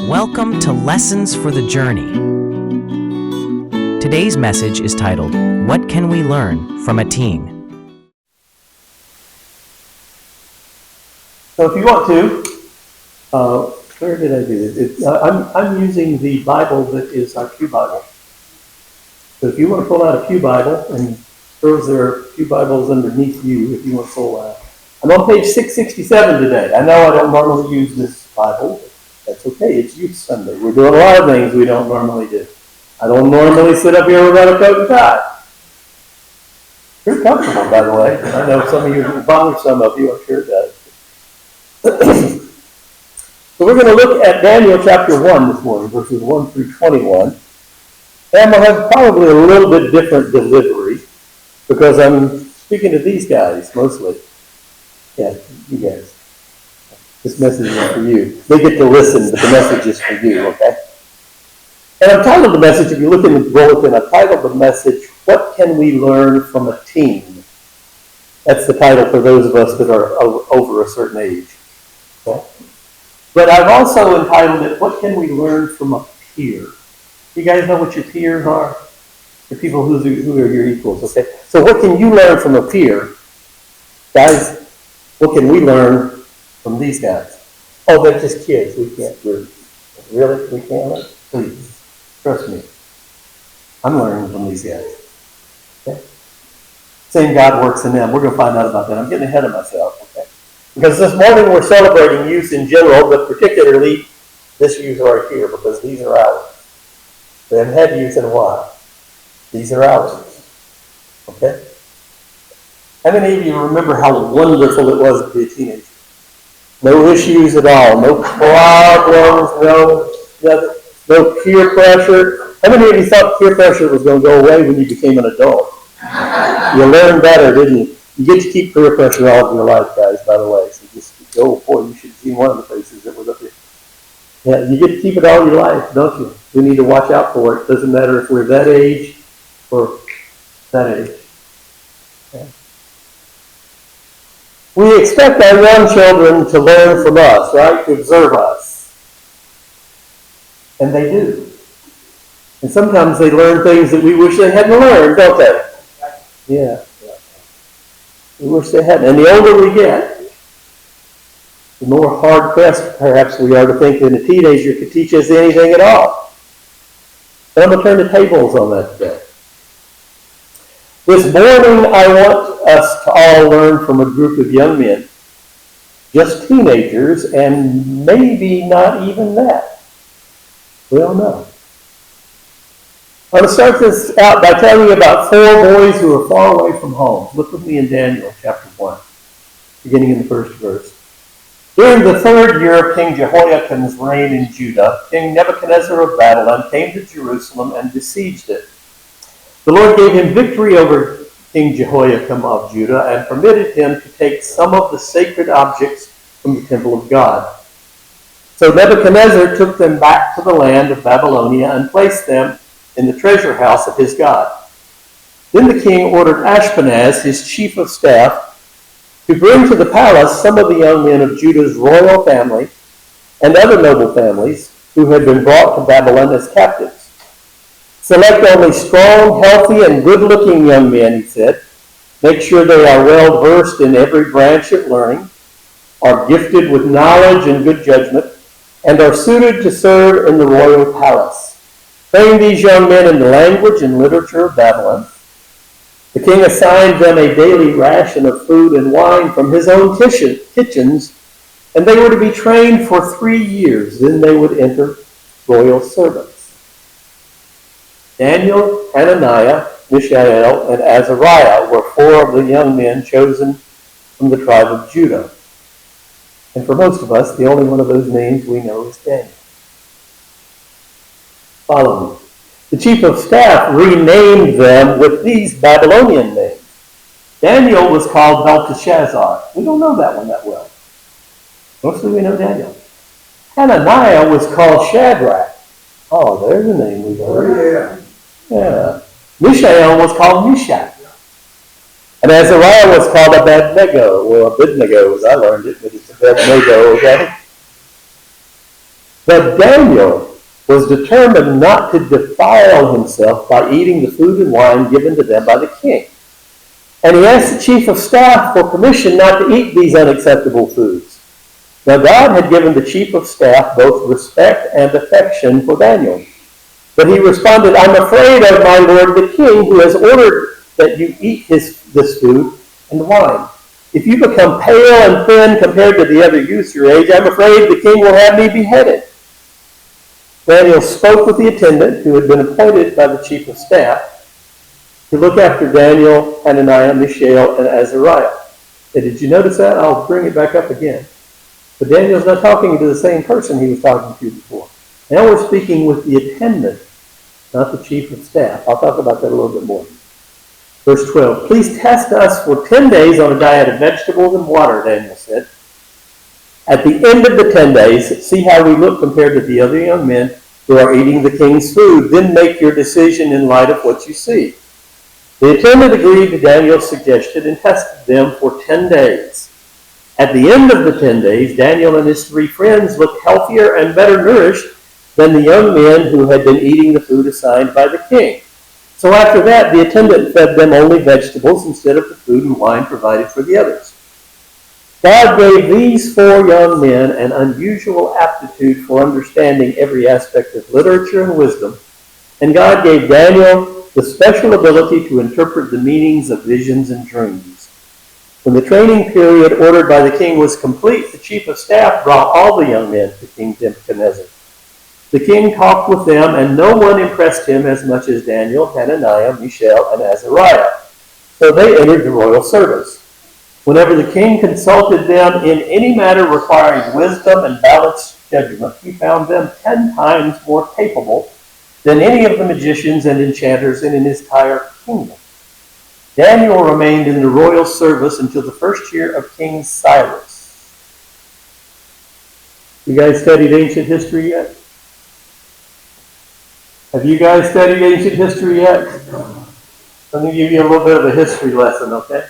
Welcome to Lessons for the Journey. Today's message is titled, What Can We Learn from a Teen? So if you want to, where did I do this? I'm using the Bible that is our Pew Bible. So if you want to pull out a Pew Bible, and there are Pew Bibles underneath you if you want to pull out. I'm on page 667 today. I know I don't normally use this Bible. That's okay. It's Youth Sunday. We're doing a lot of things we don't normally do. I don't normally sit up here without a coat and tie. You're comfortable, by the way. I know some of you, it bothers some of you. I'm sure it does. So we're going to look at Daniel chapter 1 this morning, verses 1 through 21. And we'll have probably a little bit different delivery because I'm speaking to these guys mostly. Yeah, you guys. This message is for you. They get to listen, but the message is for you, okay? And I've titled the message, if you look in the bulletin, I've titled the message, What Can We Learn from a Teen? That's the title for those of us that are over a certain age. Okay? But I've also entitled it, What Can We Learn from a Peer? You guys know what your peers are? The people who are your equals, okay? So what can you learn from a peer? Guys, what can we learn from these guys? Oh, they're just kids. We can't really. Really? We can't learn? Please. Trust me. I'm learning from these guys. Okay? Same God works in them. We're going to find out about that. I'm getting ahead of myself. Okay? Because this morning we're celebrating youth in general, but particularly this youth right here, because these are ours. We haven't had youth in a while. These are ours. Okay? How many of you remember how wonderful it was to be a teenager? No issues at all, no problems, no peer pressure. How many of you thought peer pressure was going to go away when you became an adult? You learned better, didn't you? You get to keep peer pressure all of your life, guys, by the way. So just go, boy, you should have seen one of the faces that was up here. Yeah, you get to keep it all your life, don't you? We need to watch out for it. Doesn't matter if we're that age or that age. Okay. We expect our young children to learn from us, right? To observe us. And they do. And sometimes they learn things that we wish they hadn't learned, don't they? Yeah. We wish they hadn't. And the older we get, the more hard-pressed perhaps we are to think that a teenager could teach us anything at all. But I'm going to turn the tables on that today. This morning, I want us to all learn from a group of young men, just teenagers, and maybe not even that. We don't know. I'm going to start this out by telling you about 4 boys who are far away from home. Look with me in Daniel chapter 1, beginning in the first verse. During the 3rd year of King Jehoiakim's reign in Judah, King Nebuchadnezzar of Babylon came to Jerusalem and besieged it. The Lord gave him victory over King Jehoiakim of Judah and permitted him to take some of the sacred objects from the temple of God. So Nebuchadnezzar took them back to the land of Babylonia and placed them in the treasure house of his God. Then the king ordered Ashpenaz, his chief of staff, to bring to the palace some of the young men of Judah's royal family and other noble families who had been brought to Babylon as captives. Select only strong, healthy, and good-looking young men, he said. Make sure they are well-versed in every branch of learning, are gifted with knowledge and good judgment, and are suited to serve in the royal palace. Train these young men in the language and literature of Babylon. The king assigned them a daily ration of food and wine from his own kitchens, and they were to be trained for 3 years. Then they would enter royal service. Daniel, Hananiah, Mishael, and Azariah were 4 of the young men chosen from the tribe of Judah. And for most of us, the only one of those names we know is Daniel. Follow me. The chief of staff renamed them with these Babylonian names. Daniel was called Belteshazzar. We don't know that one that well. Mostly we know Daniel. Hananiah was called Shadrach. Oh, there's a name we've heard. Yeah. Mishael was called Meshach. And Azariah was called Abednego. Well, Abednego, as I learned it, but it's Abednego, okay? But Daniel was determined not to defile himself by eating the food and wine given to them by the king. And he asked the chief of staff for permission not to eat these unacceptable foods. Now God had given the chief of staff both respect and affection for Daniel. But he responded, I'm afraid of my lord the king, who has ordered that you eat this food and wine. If you become pale and thin compared to the other youths your age, I'm afraid the king will have me beheaded. Daniel spoke with the attendant who had been appointed by the chief of staff to look after Daniel, Hananiah, Mishael, and Azariah. And did you notice that? I'll bring it back up again. But Daniel's not talking to the same person he was talking to before. Now we're speaking with the attendant, not the chief of staff. I'll talk about that a little bit more. Verse 12, please test us for 10 days on a diet of vegetables and water, Daniel said. At the end of the 10 days, see how we look compared to the other young men who are eating the king's food. Then make your decision in light of what you see. The attendant agreed to Daniel's suggestion and tested them for 10 days. At the end of the 10 days, Daniel and his 3 friends looked healthier and better nourished than the young men who had been eating the food assigned by the king. So after that, the attendant fed them only vegetables instead of the food and wine provided for the others. God gave these 4 young men an unusual aptitude for understanding every aspect of literature and wisdom, and God gave Daniel the special ability to interpret the meanings of visions and dreams. When the training period ordered by the king was complete, the chief of staff brought all the young men to King Nebuchadnezzar. The king talked with them, and no one impressed him as much as Daniel, Hananiah, Mishael, and Azariah. So they entered the royal service. Whenever the king consulted them in any matter requiring wisdom and balanced judgment, he found them 10 times more capable than any of the magicians and enchanters in his entire kingdom. Daniel remained in the royal service until the first year of King Cyrus. You guys studied ancient history yet? Have you guys studied ancient history yet? Let me give you a little bit of a history lesson, okay?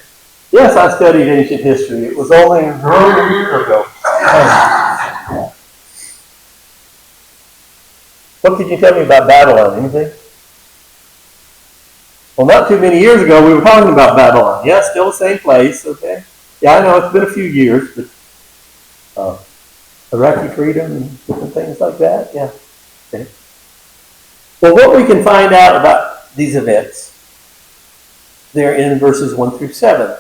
Yes, I studied ancient history. It was only a year ago. What can you tell me about Babylon? Anything? Well, not too many years ago, we were talking about Babylon. Yeah, still the same place, okay? Yeah, I know it's been a few years, but Iraqi freedom and different things like that, yeah. Okay. Well, what we can find out about these events, they're in verses 1 through 7.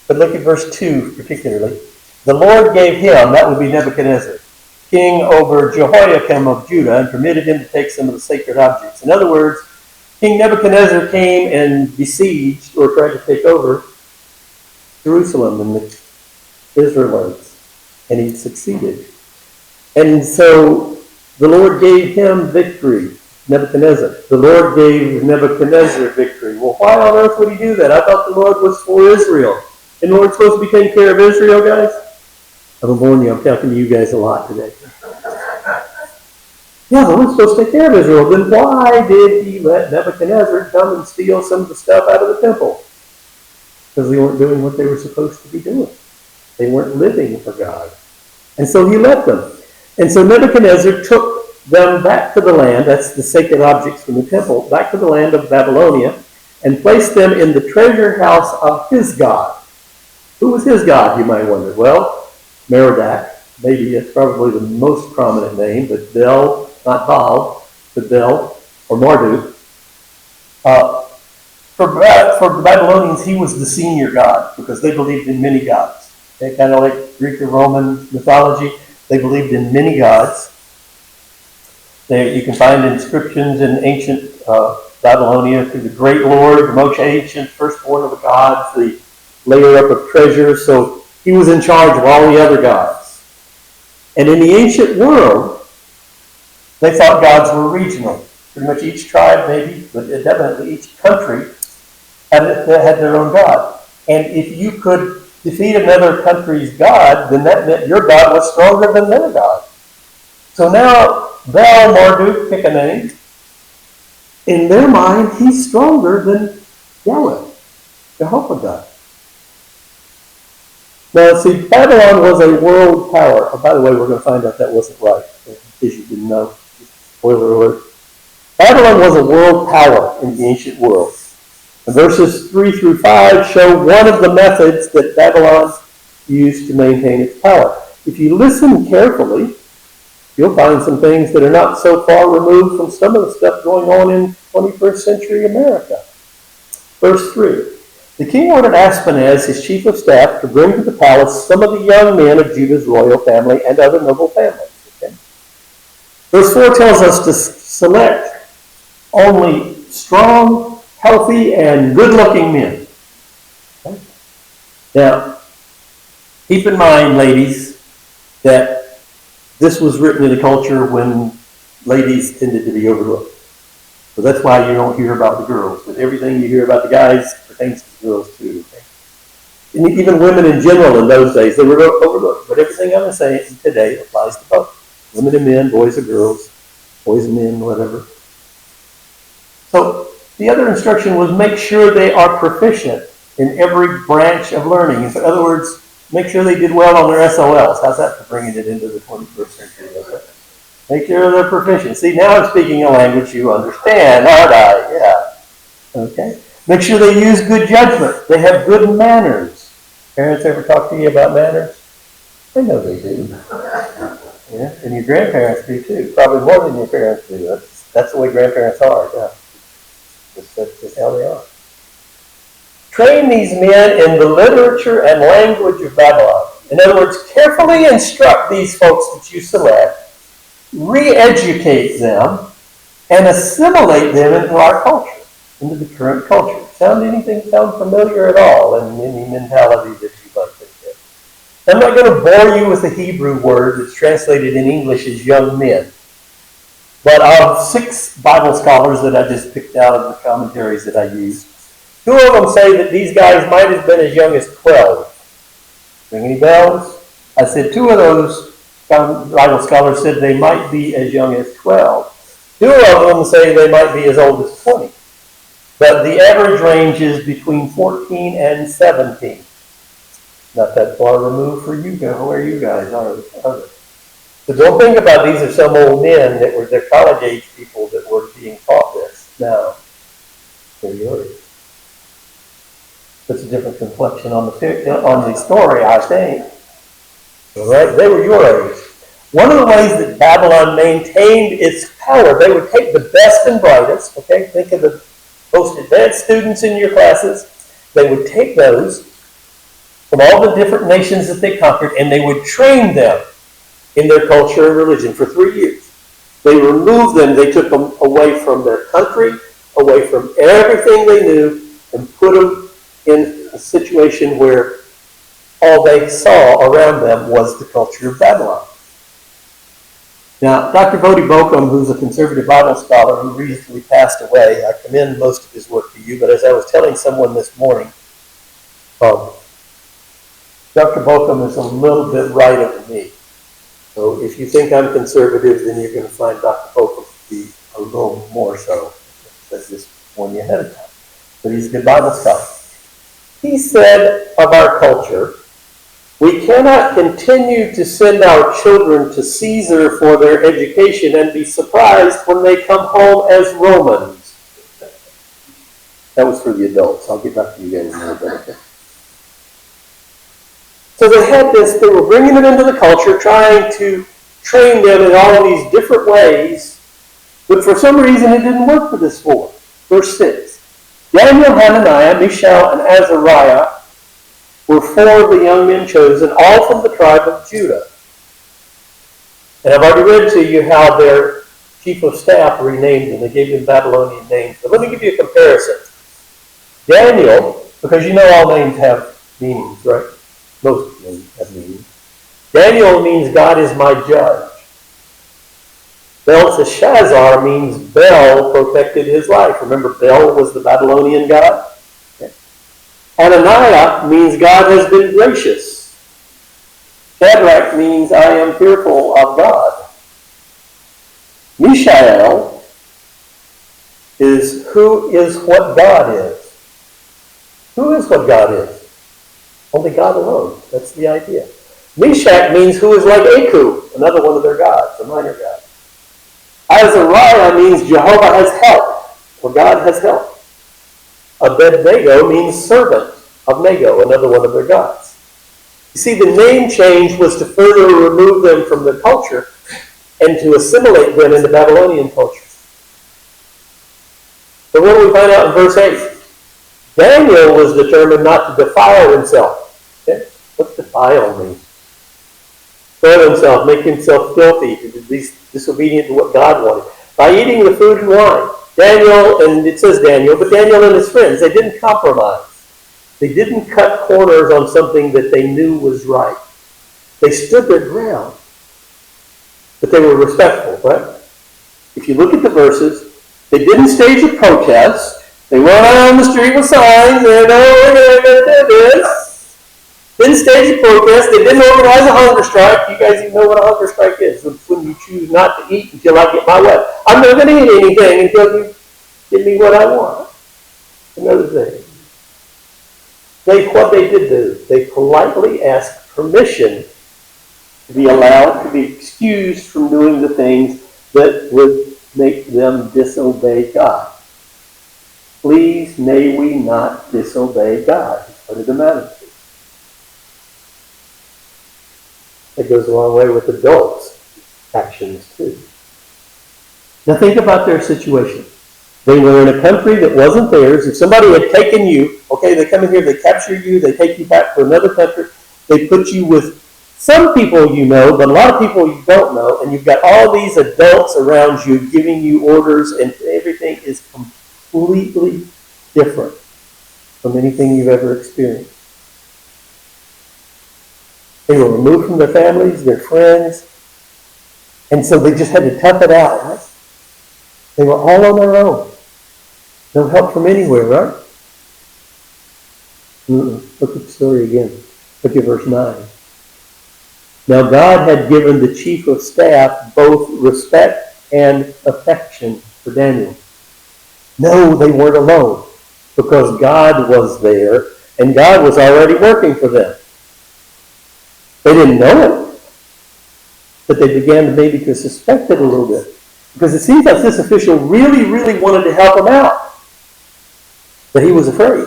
But look at verse 2 particularly. The Lord gave him, that would be Nebuchadnezzar, king over Jehoiakim of Judah, and permitted him to take some of the sacred objects. In other words, King Nebuchadnezzar came and besieged or tried to take over Jerusalem and the Israelites, and he succeeded. And so the Lord gave him victory, Nebuchadnezzar. The Lord gave Nebuchadnezzar victory. Well, why on earth would he do that? I thought the Lord was for Israel. And the Lord's supposed to be taking care of Israel, guys? I'm warning you, I'm talking to you guys a lot today. Yeah, the Lord's supposed to take care of Israel. Then why did he let Nebuchadnezzar come and steal some of the stuff out of the temple? Because they weren't doing what they were supposed to be doing. They weren't living for God. And so he let them. And so Nebuchadnezzar took them back to the land, that's the sacred objects from the temple, back to the land of Babylonia, and placed them in the treasure house of his God. Who was his God, you might wonder? Well, Merodach. Maybe it's probably the most prominent name, but Bel, not Baal, but Bel, or Marduk. For the Babylonians, he was the senior god, because they believed in many gods. Okay? Kind of like Greek or Roman mythology, they believed in many gods. You can find inscriptions in ancient Babylonia to the great Lord, the most ancient, firstborn of the gods, the layer up of treasures. So he was in charge of all the other gods. And in the ancient world, they thought gods were regional. Pretty much each tribe, maybe, but definitely each country had their own god. And if you could defeat another country's god, then that meant your god was stronger than their god. So now, Baal, Marduk, pick a name. In their mind, he's stronger than Yahweh, Jehovah God. Now, see, Babylon was a world power. Oh, by the way, we're going to find out that wasn't right, in case you didn't know. Spoiler alert. Babylon was a world power in the ancient world. And verses 3 through 5 show one of the methods that Babylon used to maintain its power. If you listen carefully, you'll find some things that are not so far removed from some of the stuff going on in 21st century America. Verse 3. The king ordered Aspenaz, his chief of staff, to bring to the palace some of the young men of Judah's royal family and other noble families. Okay? Verse 4 tells us to select only strong, healthy, and good-looking men. Okay? Now, keep in mind, ladies, that this was written in a culture when ladies tended to be overlooked. So that's why you don't hear about the girls. But everything you hear about the guys pertains to the girls too. Okay? And even women in general in those days, they were overlooked. But everything I'm saying today applies to both. Women and men, boys and girls, boys and men, whatever. So the other instruction was make sure they are proficient in every branch of learning. In other words, make sure they did well on their SOLs. How's that for bringing it into the 21st century? Okay? Make sure they're proficient. See, now I'm speaking a language you understand, aren't I? Yeah. Okay. Make sure they use good judgment. They have good manners. Parents ever talk to you about manners? I know they do. Yeah, and your grandparents do too. Probably more than your parents do. That's the way grandparents are. Yeah. That's just how they are. Train these men in the literature and language of Babylon. In other words, carefully instruct these folks that you select, re-educate them, and assimilate them into our culture, into the current culture. Sound familiar at all in any mentality that you might think of? I'm not going to bore you with the Hebrew word that's translated in English as young men. But of 6 Bible scholars that I just picked out of the commentaries that I used, 2 of them say that these guys might have been as young as 12. Ring any bells? I said 2 of those Bible scholars said they might be as young as 12. 2 of them say they might be as old as 20. But the average range is between 14 and 17. Not that far removed for you guys, where you guys are. So don't think about these as some old men that were their college age people that were being taught this. No. They're yours. Puts a different complexion on the story, I think. All right, they were your age. One of the ways that Babylon maintained its power, they would take the best and brightest, okay? Think of the most advanced students in your classes. They would take those from all the different nations that they conquered, and they would train them in their culture and religion for 3 years. They removed them, they took them away from their country, away from everything they knew, and put them in a situation where all they saw around them was the culture of Babylon. Now, Dr. Vodi Bokum, who's a conservative Bible scholar who recently passed away, I commend most of his work to you, but as I was telling someone this morning, Dr. Bokum is a little bit right of me. So if you think I'm conservative, then you're going to find Dr. Bokum to be a little more so. That's just warn you ahead of time. But he's a good Bible scholar. He said of our culture, we cannot continue to send our children to Caesar for their education and be surprised when they come home as Romans. That was for the adults. I'll get back to you guys in a minute. Okay? So they had this, they were bringing them into the culture, trying to train them in all of these different ways, but for some reason it didn't work for this 4. Verse 6. Daniel, Hananiah, Mishael, and Azariah were 4 of the young men chosen, all from the tribe of Judah. And I've already read to you how their chief of staff renamed them. They gave them Babylonian names. But let me give you a comparison. Daniel, because you know all names have meanings, right? Most names have meanings. Daniel means God is my judge. Belteshazzar means Bel protected his life. Remember, Bel was the Babylonian god? Okay. Hananiah means God has been gracious. Shadrach means I am fearful of God. Mishael is who is what God is. Who is what God is? Only God alone. That's the idea. Meshach means who is like Aku, another one of their gods, a minor god. Azariah means Jehovah has help, or God has help. Abednego means servant of Nego, another one of their gods. You see, the name change was to further remove them from the culture and to assimilate them into Babylonian culture. But what do we find out in verse 8? Daniel was determined not to defile himself. Okay? What's defile mean? Soil himself, make himself filthy, to be disobedient to what God wanted. By eating the food and wine. Daniel, and it says Daniel, but Daniel and his friends, they didn't compromise. They didn't cut corners on something that they knew was right. They stood their ground. But they were respectful, right? If you look at the verses, they didn't stage a protest. They weren't out on the street with signs, and we're going to do this. Didn't stage a protest. They didn't organize a hunger strike. You guys even know what a hunger strike is. It's when you choose not to eat until I get my way. I'm not going to eat anything until you give me what I want. Another thing. What they did do, they politely asked permission to be allowed to be excused from doing the things that would make them disobey God. Please, may we not disobey God. What did the matter? It goes a long way with adults' actions too. Now think about their situation. They were in a country that wasn't theirs. If somebody had taken you, okay, they come in here, they capture you, they take you back to another country, they put you with some people you know, but a lot of people you don't know, and you've got all these adults around you giving you orders, and everything is completely different from anything you've ever experienced. They were removed from their families, their friends, and so they just had to tough it out, right? They were all on their own. No help from anywhere, right? Look at the story again. Look at verse 9. Now God had given the chief of staff both respect and affection for Daniel. No, they weren't alone, because God was there, and God was already working for them. They didn't know it, but they began maybe to suspect it a little bit. Because it seems like this official really, really wanted to help him out. But he was afraid.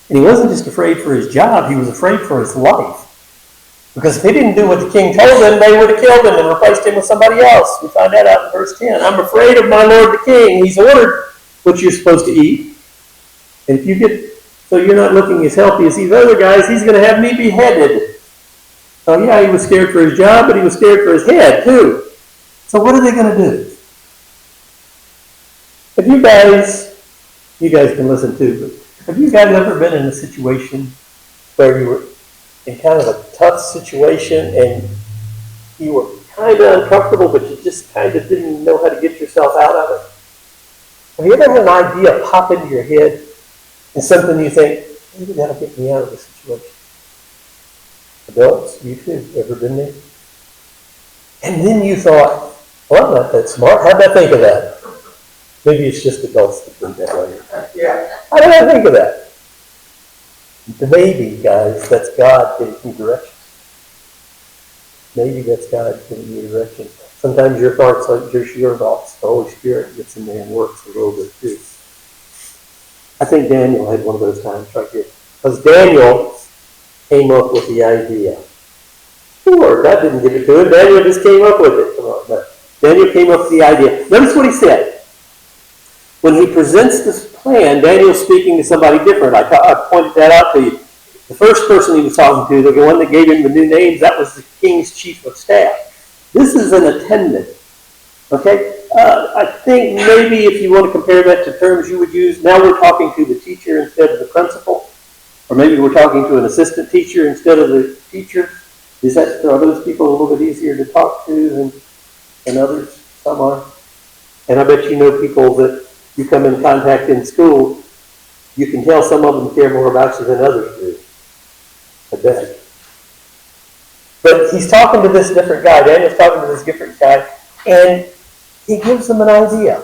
And he wasn't just afraid for his job, he was afraid for his life. Because if he didn't do what the king told him, they would have killed him and replaced him with somebody else. We find that out in verse 10. I'm afraid of my lord the king. He's ordered what you're supposed to eat. And if you get, so you're not looking as healthy as these other guys, he's going to have me beheaded. Oh yeah, he was scared for his job, but he was scared for his head too. So what are they going to do? Have you guys can listen too, but have you guys ever been in a situation where you were in kind of a tough situation and you were kind of uncomfortable, but you just kind of didn't know how to get yourself out of it? Have you ever had an idea pop into your head and something you think, maybe that'll get me out of this situation? Adults, you too, ever been there? And then you thought, well, I'm not that smart. How'd I think of that? Maybe it's just adults that think that way. Yeah. How did I think of that? Maybe, guys, that's God giving you direction. Maybe that's God giving you direction. Sometimes your thoughts are just your thoughts. The Holy Spirit gets in there and works a little bit too. I think Daniel had one of those times right here. Because Daniel came up with the idea. Sure, God didn't give it to him. Daniel just came up with it. Come on, no. Daniel came up with the idea. Notice what he said. When he presents this plan, Daniel's speaking to somebody different. I pointed that out to you. The first person he was talking to, the one that gave him the new names, that was the king's chief of staff. This is an attendant. Okay? I think maybe if you want to compare that to terms you would use, now we're talking to the teacher instead of the principal. Or maybe we're talking to an assistant teacher instead of the teacher. Are those people a little bit easier to talk to than others? Some are. And I bet you know people that you come in contact in school, you can tell some of them care more about you than others do. I bet. But he's talking to this different guy. Daniel's talking to this different guy, and he gives them an idea.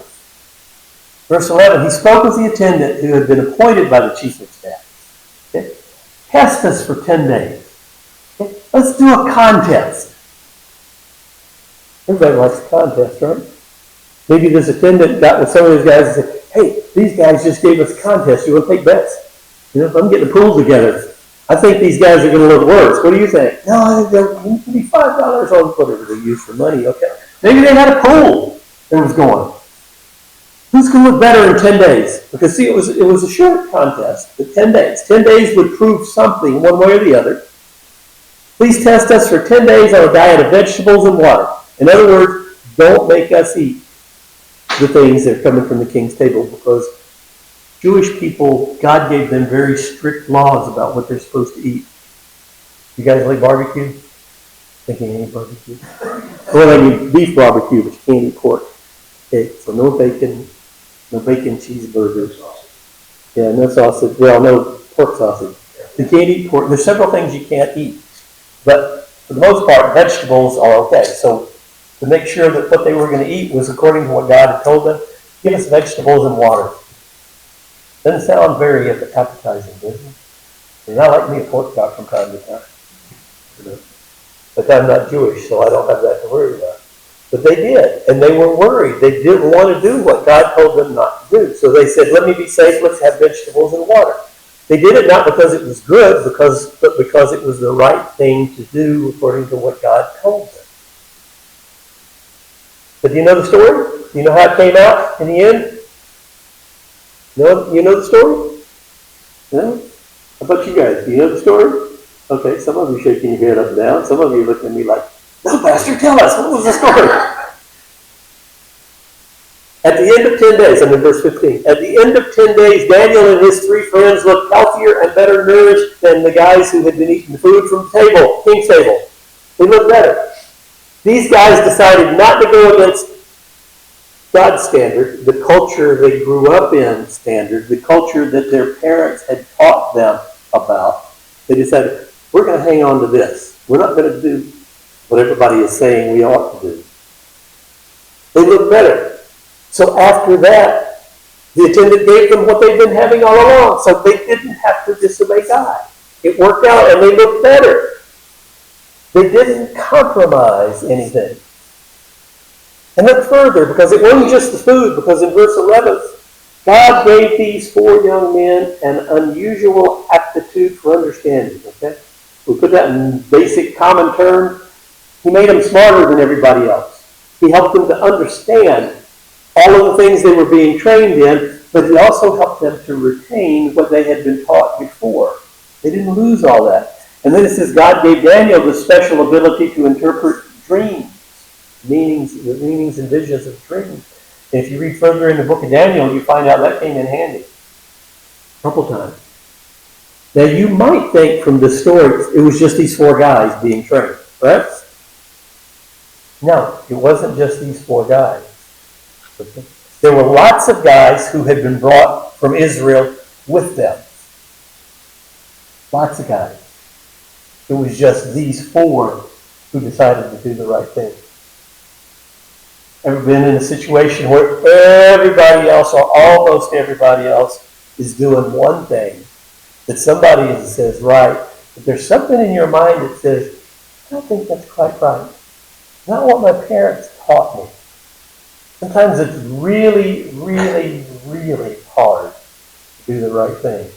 Verse 11, he spoke with the attendant who had been appointed by the chief of staff. Okay? Test us for 10 days. Okay? Let's do a contest. Everybody likes a contest, right? Maybe this attendant got with some of these guys and said, hey, these guys just gave us a contest. You want to take bets? You know, if I'm getting a pool together, I think these guys are going to look worse. What do you think? No, I think they'll need to be $5 on whatever they use for money. Okay. Maybe they had a pool that was going. Who's going to look better in 10 days? Because see, it was a short contest, but 10 days. 10 days would prove something one way or the other. Please test us for 10 days on a diet of vegetables and water. In other words, don't make us eat the things that are coming from the king's table, because Jewish people, God gave them very strict laws about what they're supposed to eat. You guys like barbecue? Thinking you eat barbecue? Well, I mean beef barbecue, but you can't eat pork. Okay, so no bacon cheeseburgers. Yeah, no sausage. Well, no pork sausage. You can't eat pork. There's several things you can't eat. But for the most part, vegetables are okay. So to make sure that what they were going to eat was according to what God had told them, give us vegetables and water. Doesn't sound very appetizing, does it? And I like me a pork chop from time to time. You know? But I'm not Jewish, so I don't have that to worry about. But they did, and they were worried. They didn't want to do what God told them not to do. So they said, let me be safe, let's have vegetables and water. They did it not because it was good, but because it was the right thing to do according to what God told them. But do you know the story? Do you know how it came out in the end? No, you know the story? No? How about you guys? Do you know the story? Okay, some of you shaking your head up and down. Some of you looking at me like, no, Pastor, tell us. What was the story? At the end of 10 days, I'm in verse 15. At the end of 10 days, Daniel and his 3 friends looked healthier and better nourished than the guys who had been eating food from the table, king's table. They looked better. These guys decided not to go against God's standard, the culture they grew up in standard, the culture that their parents had taught them about. They decided, we're going to hang on to this. We're not going to do what everybody is saying we ought to do. They looked better. So after that, the attendant gave them what they'd been having all along, so they didn't have to disobey God. It worked out, and they looked better. They didn't compromise anything. And look further, because it wasn't just the food, because in verse 11, God gave these 4 young men an unusual aptitude for understanding. Okay? We put that in basic common terms. He made them smarter than everybody else. He helped them to understand all of the things they were being trained in, but he also helped them to retain what they had been taught before. They didn't lose all that. And then it says God gave Daniel the special ability to interpret dreams, the meanings and visions of dreams. And if you read further in the book of Daniel, you find out that came in handy a couple times. Now you might think from the story it was just these 4 guys being trained, right? No, it wasn't just these 4 guys. Okay? There were lots of guys who had been brought from Israel with them. Lots of guys. It was just these 4 who decided to do the right thing. Ever been in a situation where everybody else, or almost everybody else, is doing one thing that somebody says right, but there's something in your mind that says, I don't think that's quite right. Not what my parents taught me. Sometimes it's really, really, really hard to do the right thing.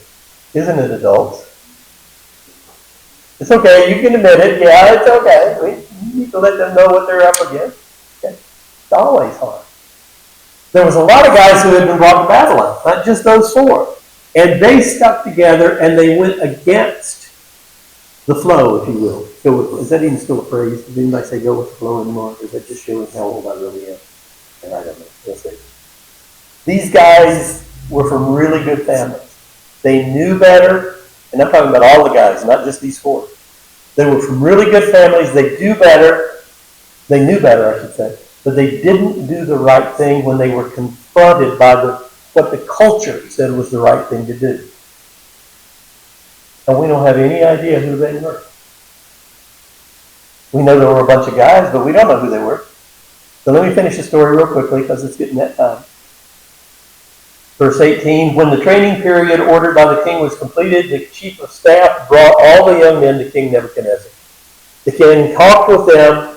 Isn't it, adults? It's okay, you can admit it. Yeah, it's okay. We need to let them know what they're up against. Okay. It's always hard. There was a lot of guys who had been brought to Babylon, not just those 4. And they stuck together and they went against the flow, if you will. Is that even still a phrase? Does anybody say go with the flow anymore? Or is that just showing how old I really am? And I don't know. We'll see. These guys were from really good families. They knew better, and I'm talking about all the guys, not just these 4. They were from really good families. They knew better, I should say, but they didn't do the right thing when they were confronted by what the culture said was the right thing to do. And we don't have any idea who they were. We know there were a bunch of guys, but we don't know who they were. So let me finish the story real quickly because it's getting that time. Verse 18, when the training period ordered by the king was completed, the chief of staff brought all the young men to King Nebuchadnezzar. The king talked with them,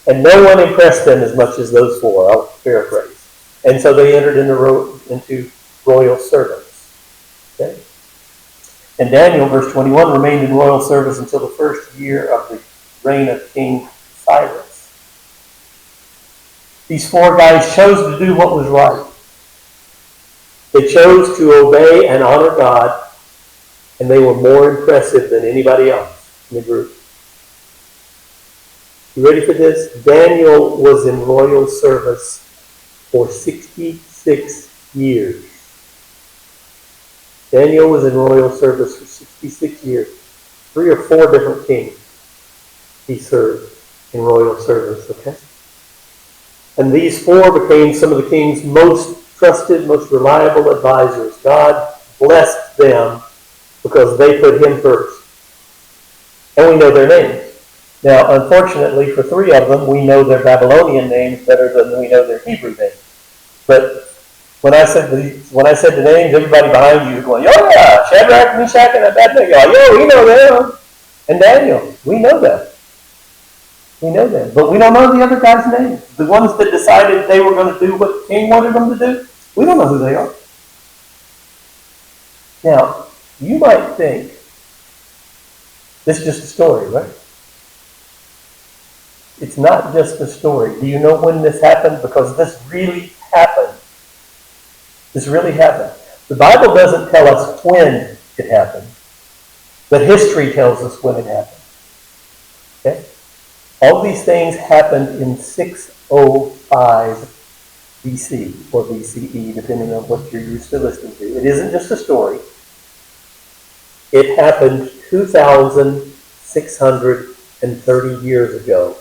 and no one impressed them as much as those four. I'll paraphrase. And so they entered into royal service. Okay? And Daniel, verse 21, remained in royal service until the first year of the reign of King Cyrus. These four guys chose to do what was right. They chose to obey and honor God, and they were more impressive than anybody else in the group. You ready for this? Daniel was in royal service for 66 years. Daniel was in royal service for 66 years. 3 or 4 different kings he served in royal service, okay? And these 4 became some of the king's most trusted, most reliable advisors. God blessed them because they put him first. And we know their names. Now, unfortunately, for 3 of them, we know their Babylonian names better than we know their Hebrew names. But when I said the names, everybody behind you was going, "Oh yeah, Shadrach, Meshach, and Abednego. Yo, we know them." And Daniel, we know them. We know them. But we don't know the other guys' names. The ones that decided they were going to do what the king wanted them to do, we don't know who they are. Now, you might think this is just a story, right? It's not just a story. Do you know when this happened? Because this really happened. This really happened. The Bible doesn't tell us when it happened, but history tells us when it happened. Okay? All these things happened in 605 BC or BCE, depending on what you're used to listening to. It isn't just a story. It happened 2,630 years ago.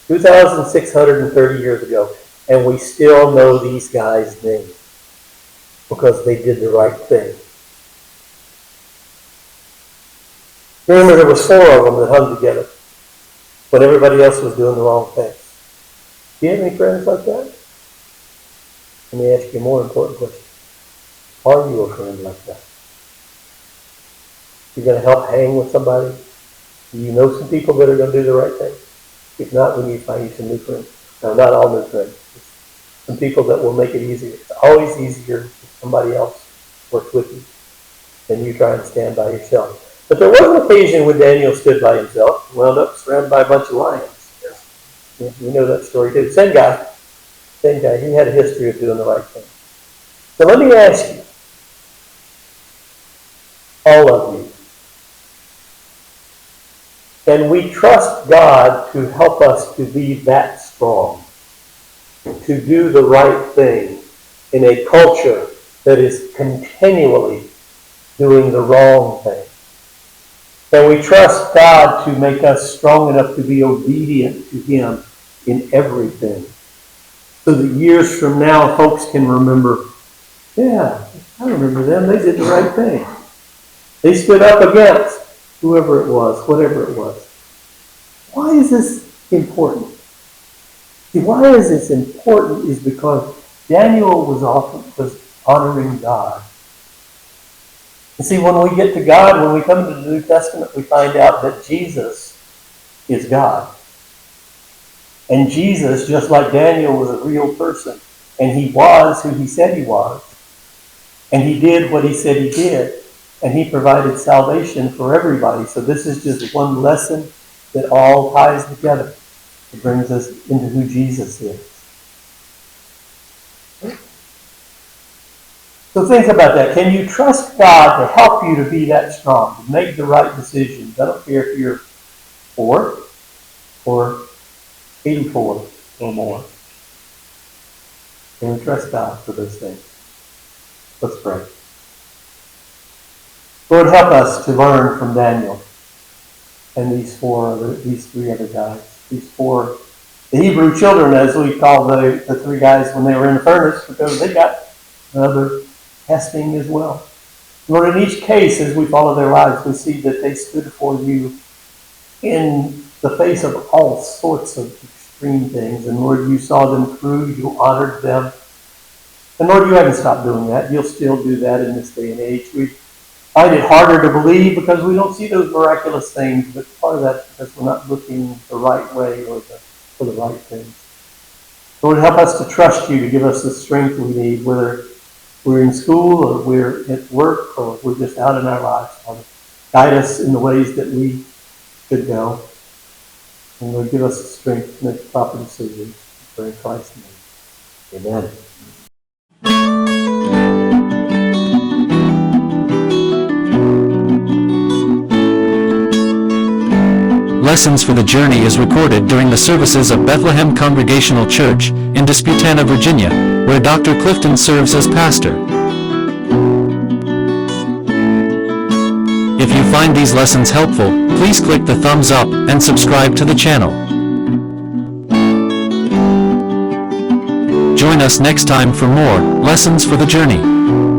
2,630 years ago. And we still know these guys' names because they did the right thing. Remember, there was 4 of them that hung together when everybody else was doing the wrong thing. Do you have any friends like that? Let me ask you a more important question. Are you a friend like that? You're going to help hang with somebody? Do you know some people that are going to do the right thing? If not, we need to find you some new friends. No, not all new friends. Some people that will make it easier. It's always easier if somebody else works with you than you try and stand by yourself. But there was an occasion when Daniel stood by himself and wound up surrounded by a bunch of lions. Yeah, we know that story too. Same guy. He had a history of doing the right thing. So let me ask you, all of you, can we trust God to help us to be that strong, to do the right thing in a culture that is continually doing the wrong thing? Can we trust God to make us strong enough to be obedient to him in everything? So that years from now, folks can remember, yeah, I remember them. They did the right thing. They stood up against whoever it was, whatever it was. Why is this important? See, why is this important is because Daniel was honoring God. And see, when we get to God, when we come to the New Testament, we find out that Jesus is God. And Jesus, just like Daniel, was a real person. And he was who he said he was. And he did what he said he did. And he provided salvation for everybody. So this is just one lesson that all ties together. It brings us into who Jesus is. So think about that. Can you trust God to help you to be that strong, to make the right decisions? I don't care if you're 4 or 84 or more. Can we trust God for those things? Let's pray. Lord, help us to learn from Daniel and these 3 other guys. These 4, the Hebrew children, as we call the 3 guys when they were in the furnace, because they got another testing as well. Lord, in each case, as we follow their lives, we see that they stood for you in the face of all sorts of extreme things. And Lord, you saw them through, you honored them, And Lord, you haven't stopped doing that. You'll still do that in this day and age. We find it harder to believe because we don't see those miraculous things, but part of that is because we're not looking the right way or for the right things. Lord, help us to trust you to give us the strength we need, whether we're in school or we're at work or we're just out in our lives. Father, guide us in the ways that we should go. And Lord, give us the strength to make proper decisions. For in Christ's name. Amen. Lessons for the Journey is recorded during the services of Bethlehem Congregational Church in Disputana, Virginia, where Dr. Clifton serves as pastor. If you find these lessons helpful, please click the thumbs up and subscribe to the channel. Join us next time for more Lessons for the Journey.